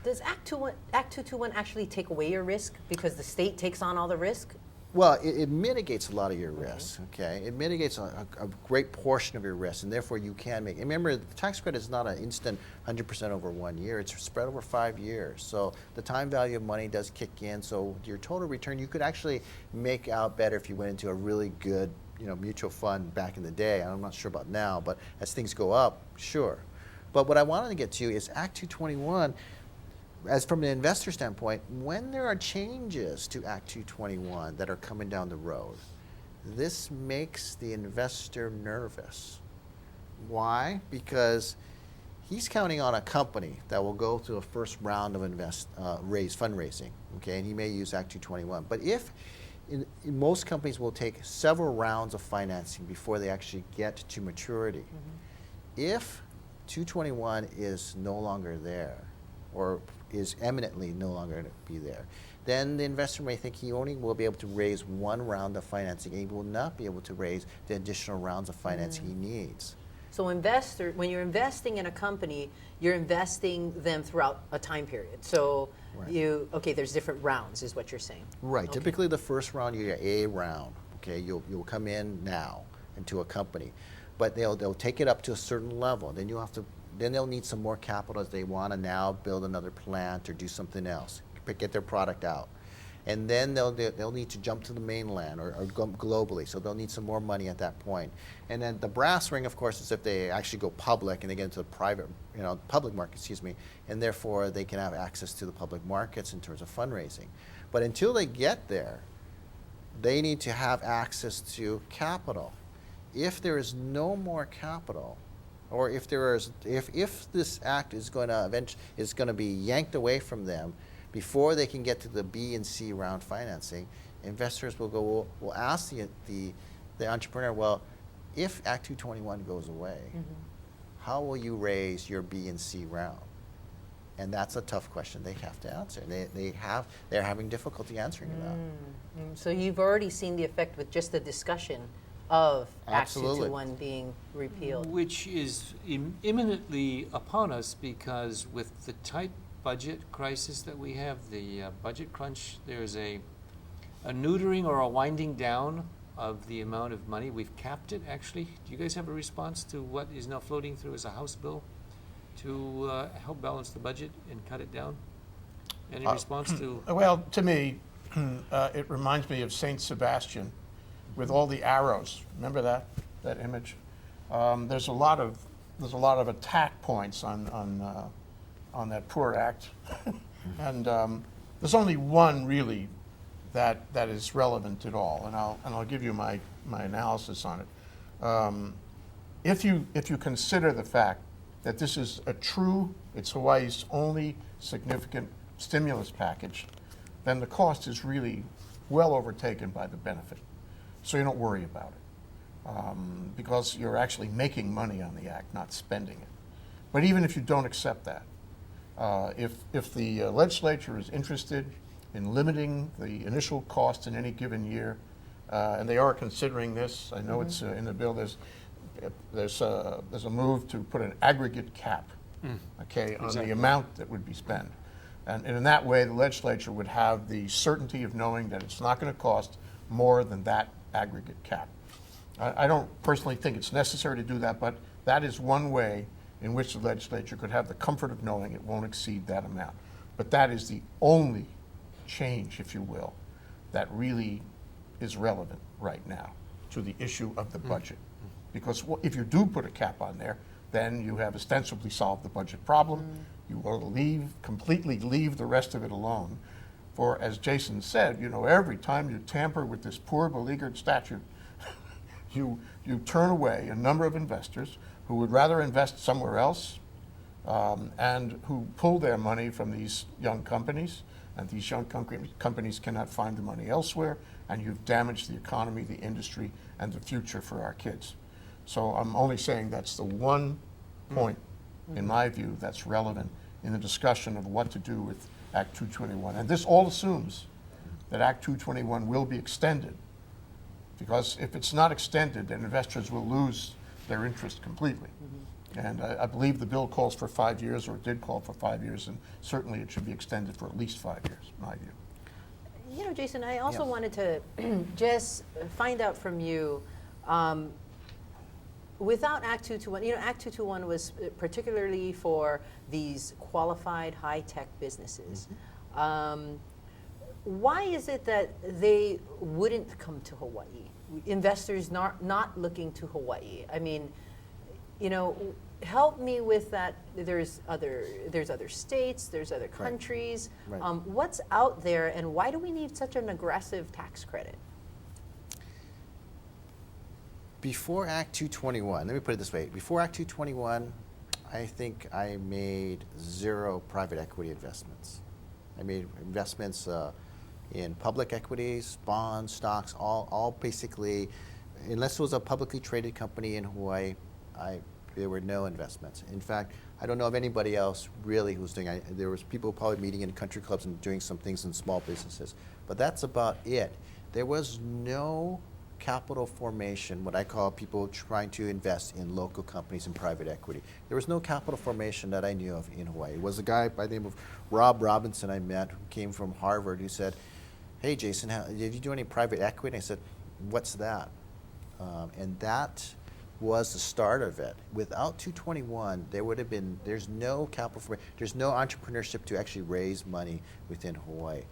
Does Act 221 actually take away your risk because the state takes on all the risk? Well, it mitigates a lot of your risks, okay? It mitigates a great portion of your risk, and therefore you can make, and remember, the tax credit is not an instant 100% over 1 year, it's spread over 5 years. So the time value of money does kick in, so your total return, you could actually make out better if you went into a really good, mutual fund back in the day. I'm not sure about now, but as things go up, sure. But what I wanted to get to is Act 221, as from an investor standpoint, when there are changes to Act 221 that are coming down the road, this makes the investor nervous. Why? Because he's counting on a company that will go through a first round of fundraising, okay, and he may use Act 221. But if most companies will take several rounds of financing before they actually get to maturity. If 221 is no longer there, or is eminently no longer going to be there, then the investor may think he only will be able to raise one round of financing, and he will not be able to raise the additional rounds of financing he needs. So when you're investing in a company, you're investing them throughout a time period. So there's different rounds is what you're saying. Right, Okay. typically the first round, you get a round, okay, you'll come in now into a company, but they'll take it up to a certain level, then then they'll need some more capital as they want to now build another plant or do something else, get their product out. And then they'll need to jump to the mainland or go globally, so they'll need some more money at that point. And then the brass ring, of course, is if they actually go public and they get into the public market, and therefore they can have access to the public markets in terms of fundraising. But until they get there, they need to have access to capital. If there is no more capital, or if this act is going to be yanked away from them before they can get to the B and C round financing, investors will ask the entrepreneur, well, if Act 221 goes away, how will you raise your B and C round? And that's a tough question they have to answer. They're having difficulty answering that. So you've already seen the effect with just the discussion of Act Absolutely. 221 being repealed. Which is imminently upon us, because with the tight budget crisis that we have, the budget crunch, there's a neutering or a winding down of the amount of money. We've capped it, actually. Do you guys have a response to what is now floating through as a House bill to help balance the budget and cut it down? Any response to? Well, to me, it reminds me of Saint Sebastian with all the arrows. Remember that image? There's a lot of attack points on that poor act, and there's only one really that is relevant at all, and I'll give you my analysis on it. If you consider the fact that this is it's Hawaii's only significant stimulus package, then the cost is really well overtaken by the benefit. So you don't worry about it, because you're actually making money on the act, not spending it. But even if you don't accept that, if the legislature is interested in limiting the initial cost in any given year, and they are considering this, I know it's in the bill. There's a move to put an aggregate cap, on the amount that would be spent, and in that way, the legislature would have the certainty of knowing that it's not going to cost more than that aggregate cap. I don't personally think it's necessary to do that, but that is one way in which the legislature could have the comfort of knowing it won't exceed that amount. But that is the only change, if you will, that really is relevant right now to the issue of the budget. Because if you do put a cap on there, then you have ostensibly solved the budget problem. You will completely leave the rest of it alone. For, as Jason said, every time you tamper with this poor beleaguered statute, you turn away a number of investors who would rather invest somewhere else, and who pull their money from these young companies, and these young companies cannot find the money elsewhere, and you've damaged the economy, the industry, and the future for our kids. So I'm only saying that's the one point, in my view, that's relevant in the discussion of what to do with Act 221. And this all assumes that Act 221 will be extended, because if it's not extended, then investors will lose their interest completely. And I believe the bill calls for 5 years, or it did call for 5 years, and certainly it should be extended for at least 5 years, in my view. You know, Jason, I also Yeah. wanted to just find out from you, without Act 221, you know, Act 221 was particularly for these qualified high-tech businesses. Why is it that they wouldn't come to Hawaii? Investors not looking to Hawaii. I mean, you know, help me with that. There's other states, there's other countries. Right. What's out there, and why do we need such an aggressive tax credit? Before Act 221, let me put it this way. Before Act 221, I think I made 0 private equity investments. I made investments in public equities, bonds, stocks, all basically, unless it was a publicly traded company in Hawaii, there were no investments. In fact, I don't know of anybody else really who's doing it. There was people probably meeting in country clubs and doing some things in small businesses, but that's about it. There was no capital formation, what I call people trying to invest in local companies and private equity. There was no capital formation that I knew of in Hawaii. It was a guy by the name of Rob Robinson I met who came from Harvard who said, "Hey Jason, did you do any private equity?" And I said, "What's that?" And that was the start of it. Without 221, there's no capital formation, there's no entrepreneurship to actually raise money within Hawaii.